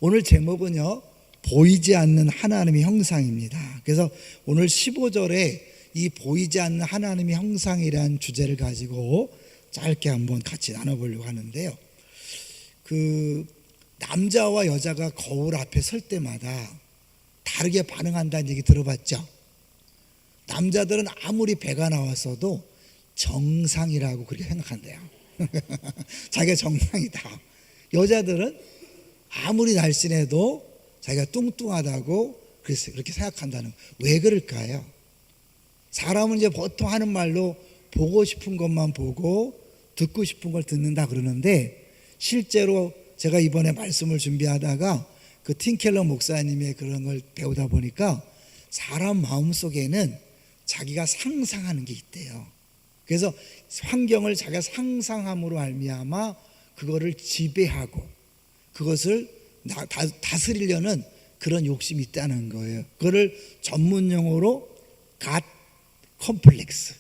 오늘 제목은요, 보이지 않는 하나님의 형상입니다. 그래서 오늘 15절에 이 보이지 않는 하나님의 형상이라는 주제를 가지고 짧게 한번 같이 나눠보려고 하는데요. 남자와 여자가 거울 앞에 설 때마다 다르게 반응한다는 얘기 들어봤죠? 남자들은 아무리 배가 나왔어도 정상이라고 그렇게 생각한대요. 자기가 정상이다. 여자들은 아무리 날씬해도 자기가 뚱뚱하다고 그렇게 생각한다는 거예요. 왜 그럴까요? 사람은 이제 보통 하는 말로 보고 싶은 것만 보고 듣고 싶은 걸 듣는다 그러는데, 실제로 제가 이번에 말씀을 준비하다가 그 팀켈러 목사님의 그런 걸 배우다 보니까 사람 마음속에는 자기가 상상하는 게 있대요. 그래서 환경을 자기가 상상함으로 말미암아 그거를 지배하고 그것을 다스리려는 그런 욕심이 있다는 거예요. 그거를 전문 용어로 갓 컴플렉스.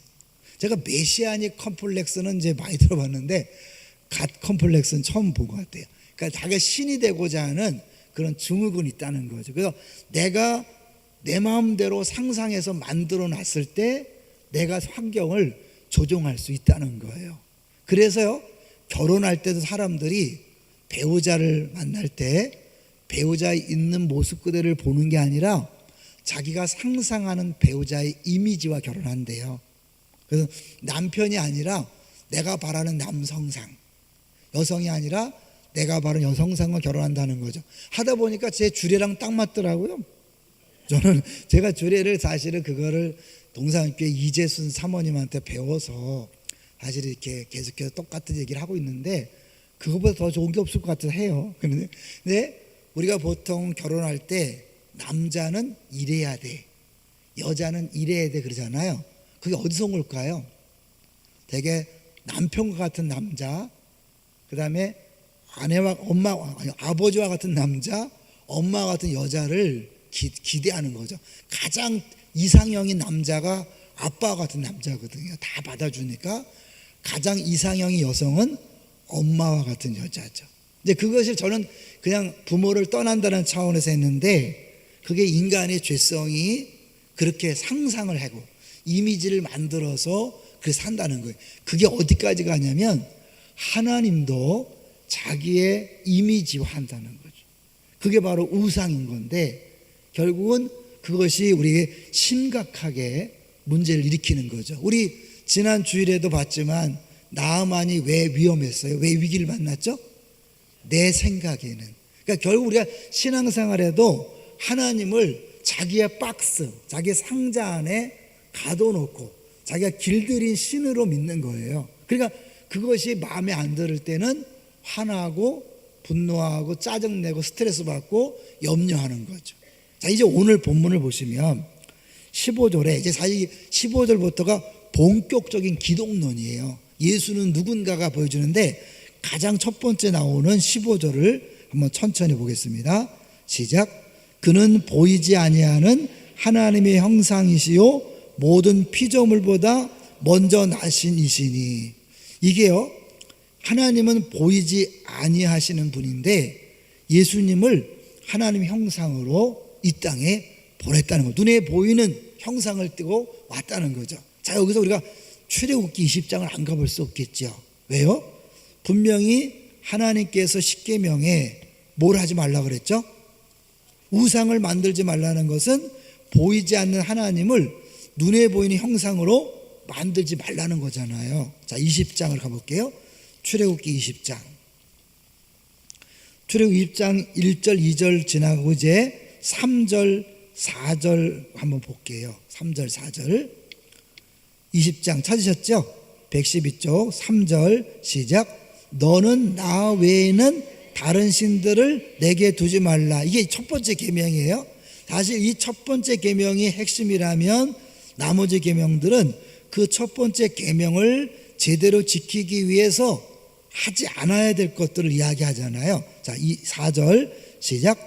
제가 메시아닉 컴플렉스는 이제 많이 들어봤는데 갓 컴플렉스는 처음 본 것 같아요. 그러니까 자기가 신이 되고자 하는 그런 증후군이 있다는 거죠. 그래서 내가 내 마음대로 상상해서 만들어 놨을 때 내가 환경을 조종할 수 있다는 거예요. 그래서요, 결혼할 때도 사람들이 배우자를 만날 때 배우자의 있는 모습 그대로를 보는 게 아니라 자기가 상상하는 배우자의 이미지와 결혼한대요. 그래서 남편이 아니라 내가 바라는 남성상, 여성이 아니라 내가 바라는 여성상과 결혼한다는 거죠. 하다 보니까 제 주례랑 딱 맞더라고요. 제가 주례를 사실은 그거를 동산교회 이재순 사모님한테 배워서 사실 이렇게 계속해서 똑같은 얘기를 하고 있는데 그거보다 더 좋은 게 없을 것 같아서 해요. 근데 우리가 보통 결혼할 때 남자는 이래야 돼, 여자는 이래야 돼 그러잖아요. 그게 어디서 온 걸까요? 되게 남편과 같은 남자, 그 다음에 아버지와 같은 남자, 엄마와 같은 여자를 기대하는 거죠. 가장 이상형인 남자가 아빠와 같은 남자거든요. 다 받아주니까 가장 이상형의 여성은 엄마와 같은 여자죠. 이제 그것을 저는 그냥 부모를 떠난다는 차원에서 했는데, 그게 인간의 죄성이 그렇게 상상을 하고 이미지를 만들어서 그렇게 산다는 거예요. 그게 어디까지 가냐면 하나님도 자기의 이미지화한다는 거죠. 그게 바로 우상인 건데 결국은 그것이 우리에게 심각하게 문제를 일으키는 거죠. 우리 지난 주일에도 봤지만 나아만이 왜 위험했어요? 왜 위기를 만났죠? 내 생각에는. 그러니까 결국 우리가 신앙생활에도 하나님을 자기의 박스, 자기의 상자 안에 가둬놓고 자기가 길들인 신으로 믿는 거예요. 그러니까 그것이 마음에 안 들을 때는 화나고 분노하고 짜증내고 스트레스 받고 염려하는 거죠. 자, 이제 오늘 본문을 보시면 15절에 이제 사실 15절부터가 본격적인 기독론이에요. 예수는 누군가가 보여주는데 가장 첫 번째 나오는 15절을 한번 천천히 보겠습니다. 시작. 그는 보이지 아니하는 하나님의 형상이시요 모든 피조물보다 먼저 나신 이시니. 이게요, 하나님은 보이지 아니하시는 분인데 예수님을 하나님의 형상으로 이 땅에 보냈다는 거예요. 눈에 보이는 형상을 띠고 왔다는 거죠. 자, 여기서 우리가 출애굽기 20장을 안 가볼 수 없겠죠. 왜요? 분명히 하나님께서 십계명에 뭘 하지 말라 그랬죠? 우상을 만들지 말라는 것은 보이지 않는 하나님을 눈에 보이는 형상으로 만들지 말라는 거잖아요. 자, 20장을 가볼게요. 출애굽기 20장. 출애굽기 20장 1절 2절 지나고 이제 3절 4절 한번 볼게요. 3절 4절 20장 찾으셨죠? 112쪽 3절 시작. 너는 나 외에는 다른 신들을 내게 두지 말라. 이게 첫 번째 계명이에요. 사실 이 첫 번째 계명이 핵심이라면 나머지 계명들은 그 첫 번째 계명을 제대로 지키기 위해서 하지 않아야 될 것들을 이야기하잖아요. 자, 이 4절 시작.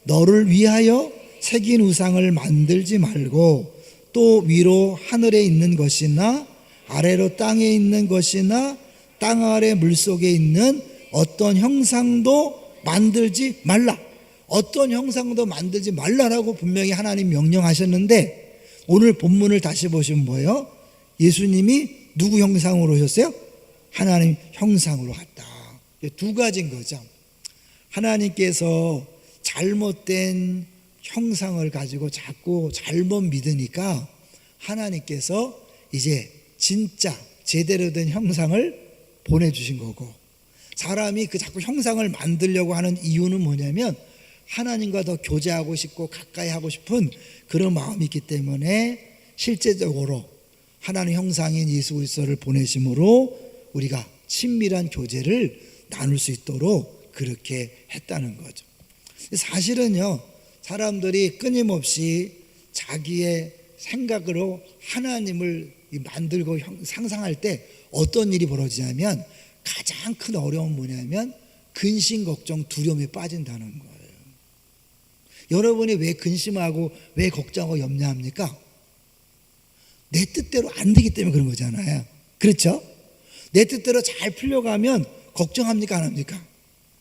너를 위하여 새긴 우상을 만들지 말고 또 위로 하늘에 있는 것이나 아래로 땅에 있는 것이나 땅 아래 물속에 있는 어떤 형상도 만들지 말라. 어떤 형상도 만들지 말라라고 분명히 하나님 명령하셨는데, 오늘 본문을 다시 보시면 뭐예요? 예수님이 누구 형상으로 오셨어요? 하나님 형상으로 왔다. 두 가지인 거죠. 하나님께서 잘못된 형상을 가지고 자꾸 잘못 믿으니까 하나님께서 이제 진짜 제대로 된 형상을 보내주신 거고, 사람이 그 자꾸 형상을 만들려고 하는 이유는 뭐냐면 하나님과 더 교제하고 싶고 가까이 하고 싶은 그런 마음이 있기 때문에 실제적으로 하나님 형상인 예수 그리스도를 보내심으로 우리가 친밀한 교제를 나눌 수 있도록 그렇게 했다는 거죠. 사실은요, 사람들이 끊임없이 자기의 생각으로 하나님을 만들고 상상할 때 어떤 일이 벌어지냐면, 가장 큰 어려움은 뭐냐면 근심, 걱정, 두려움에 빠진다는 거예요. 여러분이 왜 근심하고 왜 걱정하고 염려합니까? 내 뜻대로 안 되기 때문에 그런 거잖아요. 그렇죠? 내 뜻대로 잘 풀려가면 걱정합니까? 안 합니까?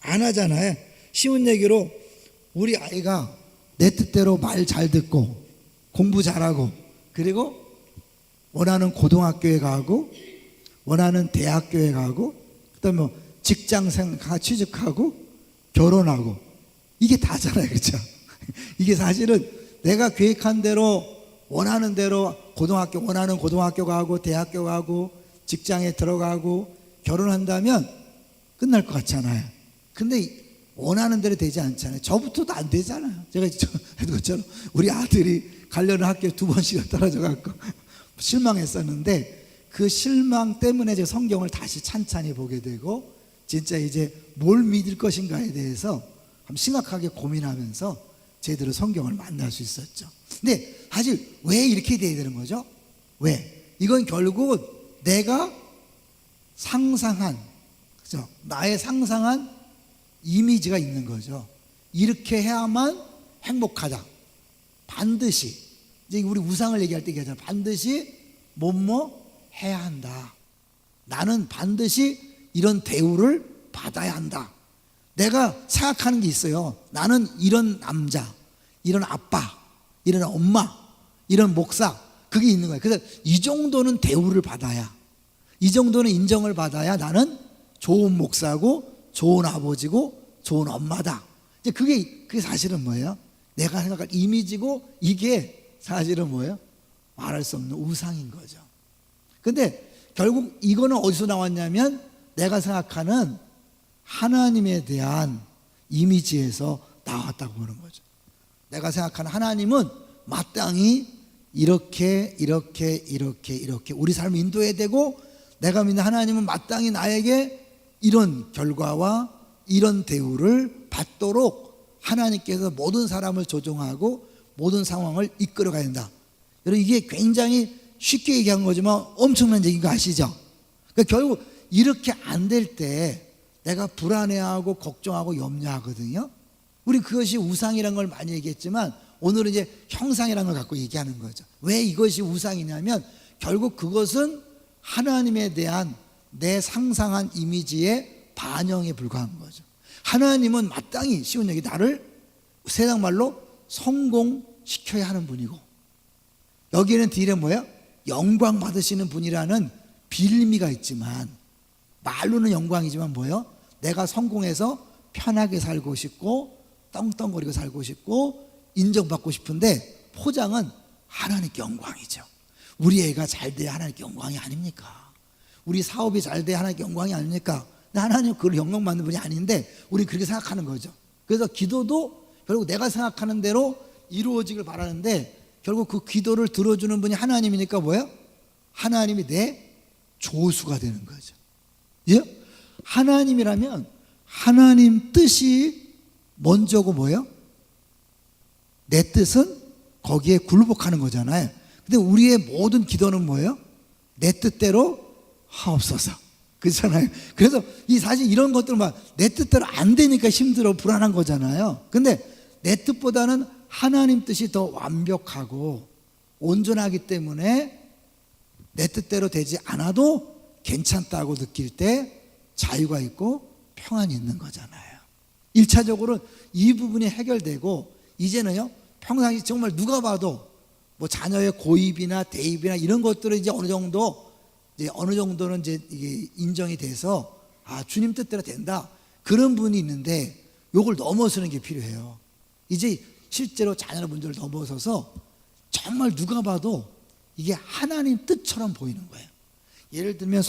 안 하잖아요. 쉬운 얘기로 우리 아이가 내 뜻대로 말 잘 듣고 공부 잘하고, 그리고 원하는 고등학교에 가고 원하는 대학교에 가고, 그다음에 뭐 직장생 취직하고 결혼하고, 이게 다잖아요. 그렇죠? 이게 사실은 내가 계획한 대로 원하는 대로 고등학교 원하는 고등학교 가고 대학교 가고 직장에 들어가고 결혼한다면 끝날 것 같잖아요. 근데 원하는 대로 되지 않잖아요. 저부터도 안 되잖아요. 제가 했던 것처럼 우리 아들이 가려는 학교에 2번씩 떨어져 갖고 실망했었는데, 그 실망 때문에 제가 성경을 다시 찬찬히 보게 되고 진짜 이제 뭘 믿을 것인가에 대해서 심각하게 고민하면서 제대로 성경을 만날 수 있었죠. 근데 사실 왜 이렇게 돼야 되는 거죠? 왜? 이건 결국 내가 상상한, 그죠? 나의 상상한 이미지가 있는 거죠. 이렇게 해야만 행복하다. 반드시, 이제 우리 우상을 얘기할 때 얘기하잖아요. 반드시 뭐뭐 해야 한다. 나는 반드시 이런 대우를 받아야 한다. 내가 생각하는 게 있어요. 나는 이런 남자, 이런 아빠, 이런 엄마, 이런 목사, 그게 있는 거예요. 그래서 이 정도는 대우를 받아야, 이 정도는 인정을 받아야 나는 좋은 목사고 좋은 아버지고 좋은 엄마다. 이제 그게 사실은 뭐예요? 내가 생각할 이미지고, 이게 사실은 뭐예요? 말할 수 없는 우상인 거죠. 근데 결국 이거는 어디서 나왔냐면 내가 생각하는 하나님에 대한 이미지에서 나왔다고 보는 거죠. 내가 생각하는 하나님은 마땅히 이렇게 우리 삶을 인도해야 되고, 내가 믿는 하나님은 마땅히 나에게 이런 결과와 이런 대우를 받도록 하나님께서 모든 사람을 조종하고 모든 상황을 이끌어 가야 된다. 여러분, 이게 굉장히 쉽게 얘기한 거지만 엄청난 얘기인 거 아시죠? 그러니까 결국 이렇게 안 될 때 내가 불안해하고 걱정하고 염려하거든요. 우리 그것이 우상이라는 걸 많이 얘기했지만 오늘은 이제 형상이라는 걸 갖고 얘기하는 거죠. 왜 이것이 우상이냐면 결국 그것은 하나님에 대한 내 상상한 이미지의 반영에 불과한 거죠. 하나님은 마땅히, 쉬운 얘기, 나를 세상 말로 성공시켜야 하는 분이고, 여기에는 뒤에 뭐예요? 영광 받으시는 분이라는 빌미가 있지만, 말로는 영광이지만 뭐예요? 내가 성공해서 편하게 살고 싶고 떵떵거리고 살고 싶고 인정받고 싶은데 포장은 하나님께 영광이죠. 우리 애가 잘 돼야 하나님께 영광이 아닙니까? 우리 사업이 잘 돼야 하나님께 영광이 아닙니까? 근데 하나님은 그걸 영광받는 분이 아닌데 우리 그렇게 생각하는 거죠. 그래서 기도도 결국 내가 생각하는 대로 이루어지길 바라는데 결국 그 기도를 들어주는 분이 하나님이니까 뭐예요? 하나님이 내 조수가 되는 거죠. 예? 하나님이라면 하나님 뜻이 먼저고 뭐예요? 내 뜻은 거기에 굴복하는 거잖아요. 근데 우리의 모든 기도는 뭐예요? 내 뜻대로 하옵소서. 그렇잖아요. 그래서 이 사실 이런 것들은 내 뜻대로 안 되니까 힘들어 불안한 거잖아요. 근데 내 뜻보다는 하나님 뜻이 더 완벽하고 온전하기 때문에 내 뜻대로 되지 않아도 괜찮다고 느낄 때 자유가 있고 평안이 있는 거잖아요. 1차적으로 이 부분이 해결되고 이제는요 평상시 정말 누가 봐도 뭐 자녀의 고입이나 대입이나 이런 것들은 이제 어느 정도는 이제 이게 인정이 돼서 아 주님 뜻대로 된다 그런 분이 있는데 요걸 넘어서는 게 필요해요. 이제 실제로 자녀의 문제를 넘어서서 정말 누가 봐도 이게 하나님 뜻처럼 보이는 거예요. 예를 들면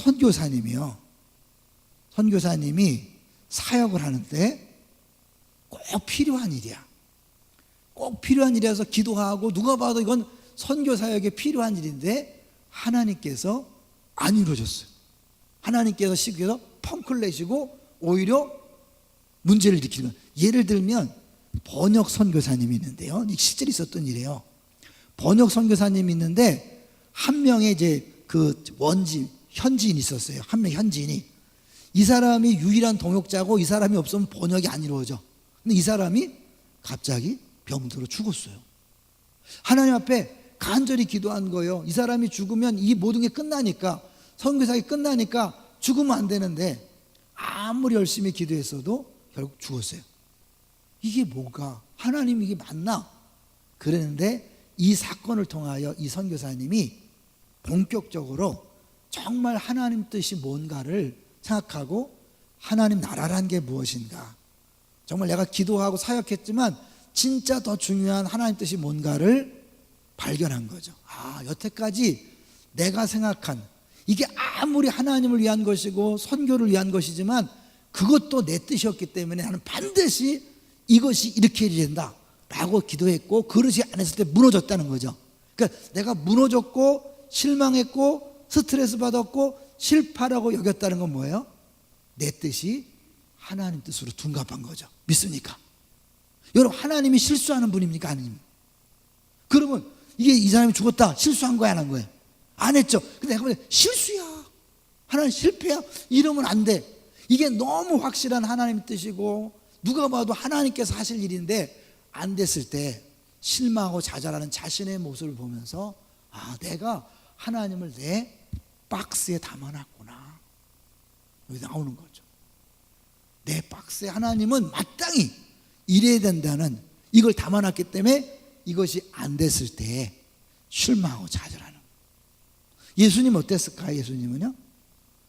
선교사님이 사역을 하는데 꼭 필요한 일이야. 꼭 필요한 일이라서 기도하고 누가 봐도 이건 선교 사역에 필요한 일인데 하나님께서 안 이루어졌어요. 하나님께서 시기에서 펑크를 내시고 오히려 문제를 일으키는 거예요. 예를 들면 번역 선교사님이 있는데요. 실제로 있었던 일이에요. 번역 선교사님이 있는데 한 명의 이제 그 현지인이 있었어요. 한 명 현지인이. 이 사람이 유일한 동역자고 이 사람이 없으면 번역이 안 이루어져. 근데 이 사람이 갑자기 병들어 죽었어요. 하나님 앞에 간절히 기도한 거예요. 이 사람이 죽으면 이 모든 게 끝나니까, 선교사역이 끝나니까 죽으면 안 되는데 아무리 열심히 기도했어도 결국 죽었어요. 이게 뭐가 하나님 이게 맞나? 그랬는데 이 사건을 통하여 이 선교사님이 본격적으로 정말 하나님 뜻이 뭔가를 생각하고 하나님 나라란 게 무엇인가, 정말 내가 기도하고 사역했지만 진짜 더 중요한 하나님 뜻이 뭔가를 발견한 거죠. 아, 여태까지 내가 생각한 이게 아무리 하나님을 위한 것이고 선교를 위한 것이지만 그것도 내 뜻이었기 때문에 나는 반드시 이것이 이렇게 해야 된다 라고 기도했고 그릇이 안 했을 때 무너졌다는 거죠. 그러니까 내가 무너졌고 실망했고 스트레스 받았고 실패라고 여겼다는 건 뭐예요? 내 뜻이 하나님 뜻으로 둔갑한 거죠. 믿습니까? 여러분, 하나님이 실수하는 분입니까? 아닙니까? 그러면 이게 이 사람이 죽었다 실수한 거야 안 한 거예요? 안 했죠. 근데 내가 보면 실수야, 하나님 실패야 이러면 안 돼. 이게 너무 확실한 하나님 뜻이고 누가 봐도 하나님께서 하실 일인데 안 됐을 때 실망하고 좌절하는 자신의 모습을 보면서 아, 내가 하나님을 내 박스에 담아놨구나. 여기 나오는 거죠. 내 박스에 하나님은 마땅히 이래야 된다는 이걸 담아놨기 때문에 이것이 안 됐을 때 실망하고 좌절하는 거예요. 예수님 어땠을까요? 예수님은요,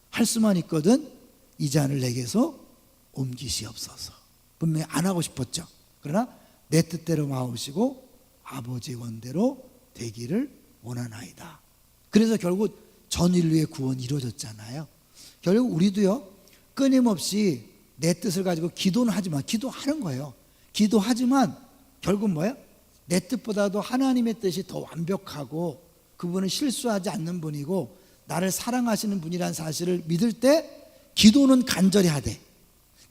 할 수만 있거든 이 잔을 내게서 옮기시옵소서. 분명히 안 하고 싶었죠. 그러나 내 뜻대로 마오시고 아버지의 원대로 되기를 원하나이다. 그래서 결국 전 인류의 구원이 이루어졌잖아요. 결국 우리도요, 끊임없이 내 뜻을 가지고 기도는 하지만, 기도하는 거예요. 기도하지만 결국 뭐예요? 내 뜻보다도 하나님의 뜻이 더 완벽하고 그분은 실수하지 않는 분이고 나를 사랑하시는 분이라는 사실을 믿을 때 기도는 간절히 하되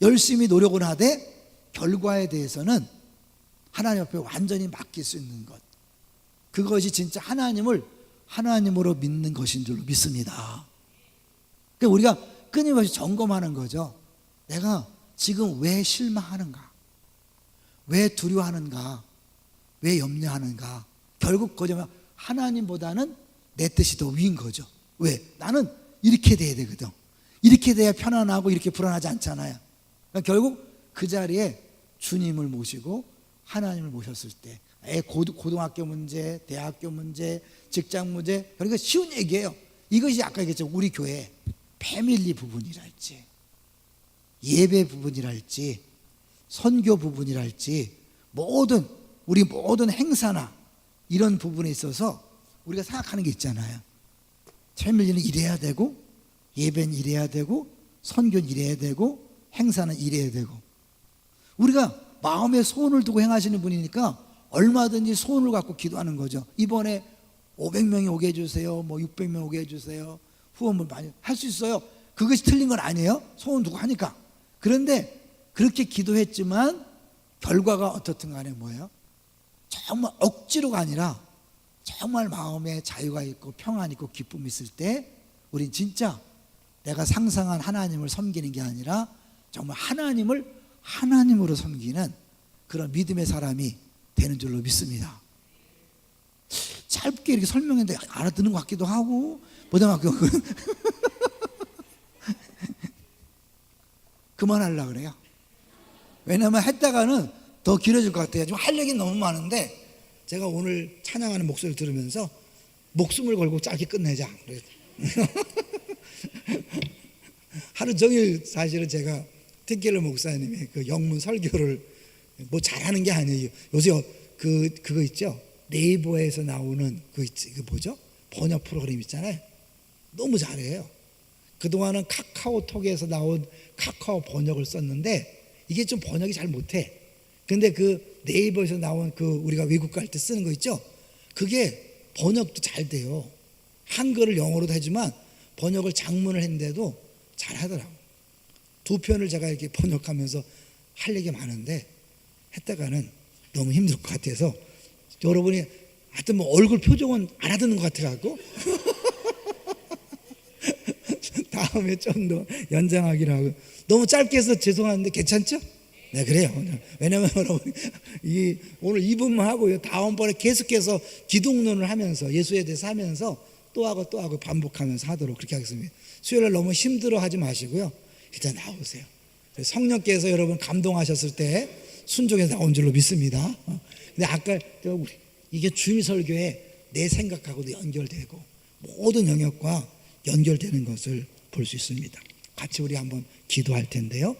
열심히 노력을 하되 결과에 대해서는 하나님 앞에 완전히 맡길 수 있는 것, 그것이 진짜 하나님을 하나님으로 믿는 것인 줄로 믿습니다. 그러니까 우리가 끊임없이 점검하는 거죠. 내가 지금 왜 실망하는가, 왜 두려워하는가, 왜 염려하는가. 결국 거짓말 하나님보다는 내 뜻이 더 위인 거죠. 왜? 나는 이렇게 돼야 되거든. 이렇게 돼야 편안하고 이렇게 불안하지 않잖아요. 그러니까 결국 그 자리에 주님을 모시고 하나님을 모셨을 때 고등학교 문제, 대학교 문제, 직장 문제, 그러니까 쉬운 얘기예요. 이것이 아까 얘기했죠. 우리 교회 패밀리 부분이랄지 예배 부분이랄지 선교 부분이랄지 우리 모든 행사나 이런 부분에 있어서 우리가 생각하는 게 있잖아요. 패밀리는 이래야 되고 예배는 이래야 되고 선교는 이래야 되고 행사는 이래야 되고, 우리가 마음에 소원을 두고 행하시는 분이니까 얼마든지 소원을 갖고 기도하는 거죠. 이번에 500명이 오게 해주세요, 600명 오게 해주세요, 후원을 많이 할 수 있어요. 그것이 틀린 건 아니에요. 소원 두고 하니까. 그런데 그렇게 기도했지만 결과가 어떻든 간에 뭐예요? 정말 억지로가 아니라 정말 마음에 자유가 있고 평안 있고 기쁨이 있을 때 우린 진짜 내가 상상한 하나님을 섬기는 게 아니라 정말 하나님을 하나님으로 섬기는 그런 믿음의 사람이 되는 줄로 믿습니다. 짧게 이렇게 설명했는데 알아듣는 것 같기도 하고 고등학교 그만하려고 그래요. 왜냐하면 했다가는 더 길어질 것 같아요. 지금 할 얘기는 너무 많은데 제가 오늘 찬양하는 목소리를 들으면서 목숨을 걸고 짧게 끝내자. 하루 종일 사실은 제가 특길로 목사님의 그 영문 설교를 뭐 잘하는 게 아니에요. 요새 그거 있죠. 네이버에서 나오는 그 뭐죠? 번역 프로그램 있잖아요. 너무 잘해요. 그동안은 카카오톡에서 나온 카카오 번역을 썼는데 이게 좀 번역이 잘 못해. 근데 그 네이버에서 나온 그 우리가 외국 갈 때 쓰는 거 있죠? 그게 번역도 잘 돼요. 한글을 영어로도 하지만 번역을 장문을 했는데도 잘 하더라고. 두 편을 제가 이렇게 번역하면서 할 얘기 많은데 했다가는 너무 힘들 것 같아서 여러분이 하여튼 뭐 얼굴 표정은 알아듣는 것 같아갖고 다음에 좀 더 연장하기로 하고. 너무 짧게 해서 죄송한데 괜찮죠? 네, 그래요. 왜냐면 여러분 오늘 2분만 하고요. 다음번에 계속해서 기독론을 하면서 예수에 대해서 하면서 또 하고 반복하면서 하도록 그렇게 하겠습니다. 수요일날 너무 힘들어하지 마시고요. 일단 나오세요. 성령께서 여러분 감동하셨을 때 순종해서 나온 줄로 믿습니다. 근데 아까 이게 주일 설교에 내 생각하고도 연결되고 모든 영역과 연결되는 것을 볼 수 있습니다. 같이 우리 한번 기도할 텐데요.